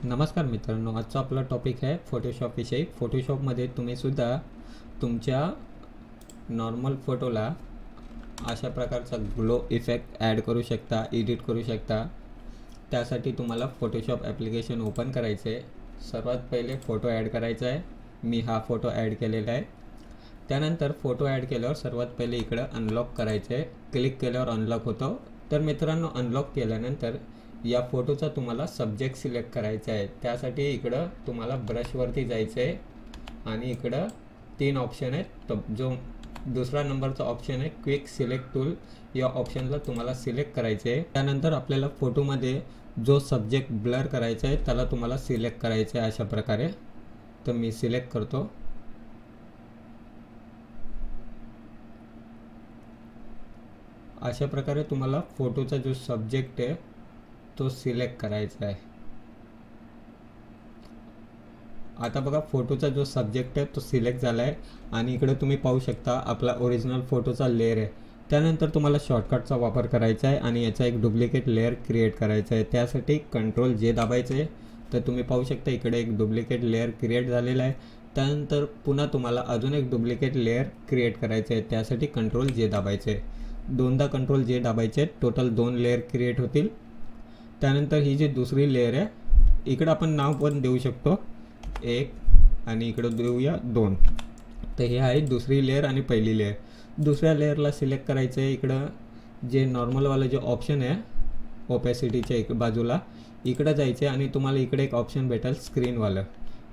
नमस्कार मित्रांनो, आजचा आपला टॉपिक आहे फोटोशॉप विषयी। फोटोशॉपमध्ये तुम्ही सुद्धा तुमच्या नॉर्मल फोटोला अशा प्रकारचा ग्लो इफेक्ट ॲड करू शकता, एडिट करू शकता। त्यासाठी तुम्हाला फोटोशॉप ॲप्लिकेशन ओपन करायचे आहे। सर्वात पहिले फोटो ॲड करायचा आहे। मी हा फोटो ॲड केलेला आहे। त्यानंतर फोटो ॲड केल्यावर सर्वात पहिले इकडं अनलॉक करायचे आहे। क्लिक केल्यावर अनलॉक होतो। तर मित्रांनो, अनलॉक केल्यानंतर या फोटोचा तुम्हाला सब्जेक्ट सिलेक्ट करायचा आहे। त्यासाठी इकडं तुम्हाला ब्रशवरती जायचं आहे आणि इकडं 3 ऑप्शन आहेत। तो जो दुसरा नंबरचा ऑप्शन आहे क्विक सिलेक्ट टूल, या ऑप्शनला तुम्हाला सिलेक्ट करायचे आहे। त्यानंतर आपल्याला फोटोमध्ये जो सब्जेक्ट ब्लर करायचा आहे त्याला तुम्हाला सिलेक्ट करायचे आहे अशा प्रकारे। तर मी सिलेक्ट करतो। अशा प्रकारे तुम्हाला फोटोचा जो सब्जेक्ट आहे तो सिलेक्ट करायचा आहे। आता बघा, फोटोचा जो सब्जेक्ट आहे तो सिलेक्ट झाला आहे आणि इकडे तुम्ही पाहू शकता आपला ओरिजिनल फोटोचा लेयर आहे। त्यानंतर तुम्हाला शॉर्टकटचा वापर करायचा आहे आणि याचा एक डुप्लिकेट लेयर क्रिएट करायचा आहे। त्यासाठी कंट्रोल जे दाबायचे आहे। तर तुम्ही पाहू शकता इकडे एक डुप्लिकेट लेयर क्रिएट झालेला आहे। त्यानंतर पुन्हा तुम्हाला अजून एक डुप्लिकेट लेयर क्रिएट करायचे आहे। त्यासाठी कंट्रोल जे दाबायचे आहे। दोनदा कंट्रोल जे दाबायचे, टोटल 2 लेयर क्रिएट होतील। त्यानंतर ही जी दुसरी लेयर आहे इकडं आपण नाव पण देऊ शकतो 1 आणि इकडं देऊया 2। तर हे आहे दुसरी लेयर आणि पहिली लेयर। दुसऱ्या लेयरला सिलेक्ट करायचं आहे। इकडं जे नॉर्मलवालं जे ऑप्शन आहे ओपॅसिटीच्या एक बाजूला इकडं जायचं आहे आणि तुम्हाला इकडे एक ऑप्शन भेटेल स्क्रीनवालं,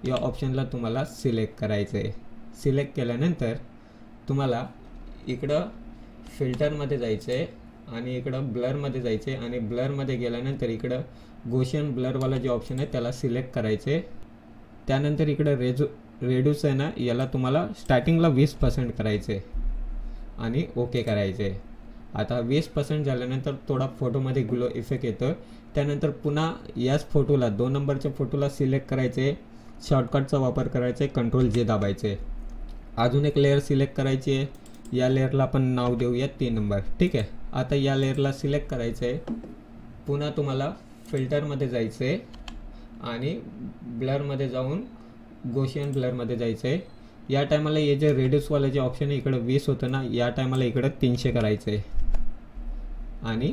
या ऑप्शनला तुम्हाला सिलेक्ट करायचं आहे। सिलेक्ट केल्यानंतर तुम्हाला इकडं फिल्टरमध्ये जायचं आहे आणि इकडं ब्लरमध्ये जायचे आणि ब्लरमध्ये गेल्यानंतर इकडं गोशियन ब्लरवाला जे ऑप्शन आहे त्याला सिलेक्ट करायचे। त्यानंतर इकडं रेड्यूस आहे ना, याला तुम्हाला स्टार्टिंगला 20% करायचे आणि ओके करायचे। आता 20% झाल्यानंतर थोडा फोटोमध्ये ग्लो इफेक्ट येतो। त्यानंतर पुन्हा याच फोटोला 2 नंबरच्या फोटोला सिलेक्ट करायचे, शॉर्टकटचा वापर करायचा आहे, कंट्रोल जे दाबायचे। अजून एक लेयर सिलेक्ट करायची आहे। या लेयरला आपण नाव देऊया 3 नंबर, ठीक आहे। आता या लेयरला सिलेक्ट करायचं आहे। पुन्हा तुम्हाला फिल्टरमध्ये जायचं आहे आणि ब्लरमध्ये जाऊन गोशियन ब्लरमध्ये जायचं आहे। या टायमाला हे जे रेड्यूसवालं जे ऑप्शन आहे इकडं 20 होतं ना, या टायमाला इकडं 300 करायचं आहे आणि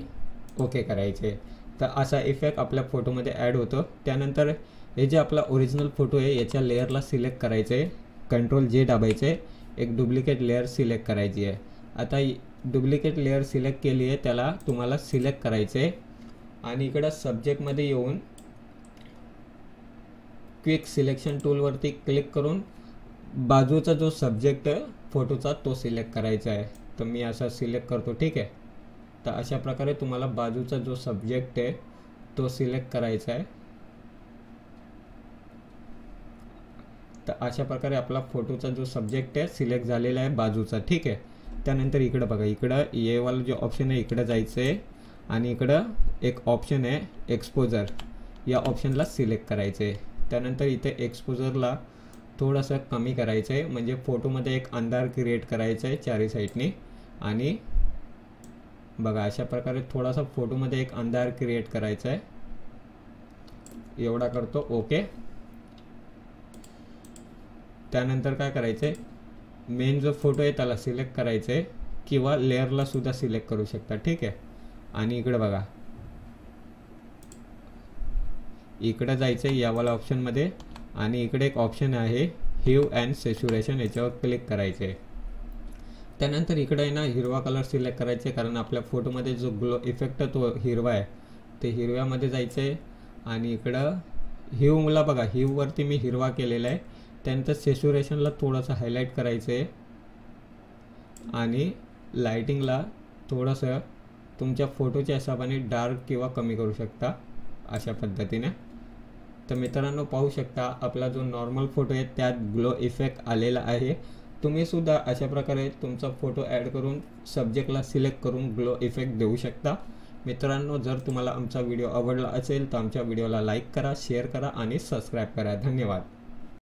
ओके करायचे। तर असा इफेक्ट आपल्या फोटोमध्ये ॲड होतो। त्यानंतर हे जे आपला ओरिजिनल फोटो आहे याच्या लेयरला सिलेक्ट करायचं आहे, कंट्रोल जे दाबायचं आहे, एक डुप्लिकेट लेयर सिलेक्ट करायची आहे। आता डुप्लिकेट लेयर सिलेक्ट केली आहे, त्याला तुम्हाला सिलेक्ट करायचं आहे आणि इकडं सब्जेक्टमध्ये येऊन क्विक सिलेक्शन टूलवरती क्लिक करून बाजूचा जो सब्जेक्ट आहे फोटोचा तो सिलेक्ट करायचा आहे। तर मी असा सिलेक्ट करतो, ठीक आहे। तर अशा प्रकारे तुम्हाला बाजूचा जो सब्जेक्ट आहे तो सिलेक्ट करायचा आहे। तर अशा प्रकारे आपला फोटोचा जो सब्जेक्ट आहे सिलेक्ट झालेला आहे बाजूचा, ठीक आहे। त्यानंतर इकडं बघा, इकडं ये वाला जो ऑप्शन आहे इकडं जायचं आहे आणि इकडं एक ऑप्शन आहे एक्सपोजर, या ऑप्शनला सिलेक्ट करायचं आहे। त्यानंतर इथे एक्सपोजरला थोडंसं कमी करायचं आहे, म्हणजे फोटोमध्ये एक अंधार क्रिएट करायचा आहे चारी साईडनी। आणि बघा अशा प्रकारे थोडासा फोटोमध्ये एक अंधार क्रिएट करायचा आहे, एवढा करतो, ओके। त्यानंतर काय करायचं आहे, मेन जो फोटो आहे त्याला सिलेक्ट करायचं आहे किंवा लेयरला सुद्धा सिलेक्ट करू शकता, ठीक आहे। आणि इकडे बघा, इकडे जायचं आहे यावाला ऑप्शनमध्ये आणि इकडे एक ऑप्शन आहे ह्यू अँड सॅच्युरेशन, याच्यावर क्लिक करायचे। त्यानंतर इकडे आहे ना हिरवा कलर सिलेक्ट करायचे, कारण आपल्या फोटोमध्ये जो ग्लो इफेक्ट तो हिरवा आहे, ते हिरव्यामध्ये जायचं आहे आणि इकडं ह्यूला बघा, ह्यूवरती मी हिरवा केलेला आहे। त्यानंतर सॅच्युरेशनला थोडंसं हायलाईट करायचं आहे आणि लाइटिंगला थोडंसं तुमच्या फोटोच्या हिशोबाने डार्क किंवा कमी करू शकता अशा पद्धतीने। तर मित्रांनो, पाहू शकता आपला जो नॉर्मल फोटो आहे त्यात ग्लो इफेक्ट आलेला आहे। तुम्ही सुद्धा अशा प्रकारे तुमचा फोटो ॲड करून सब्जेक्टला सिलेक्ट करून ग्लो इफेक्ट देऊ शकता। मित्रांनो, जर तुम्हाला आमचा व्हिडिओ आवडला असेल तर आमच्या व्हिडिओला लाईक करा, शेअर करा आणि सबस्क्राईब करा। धन्यवाद।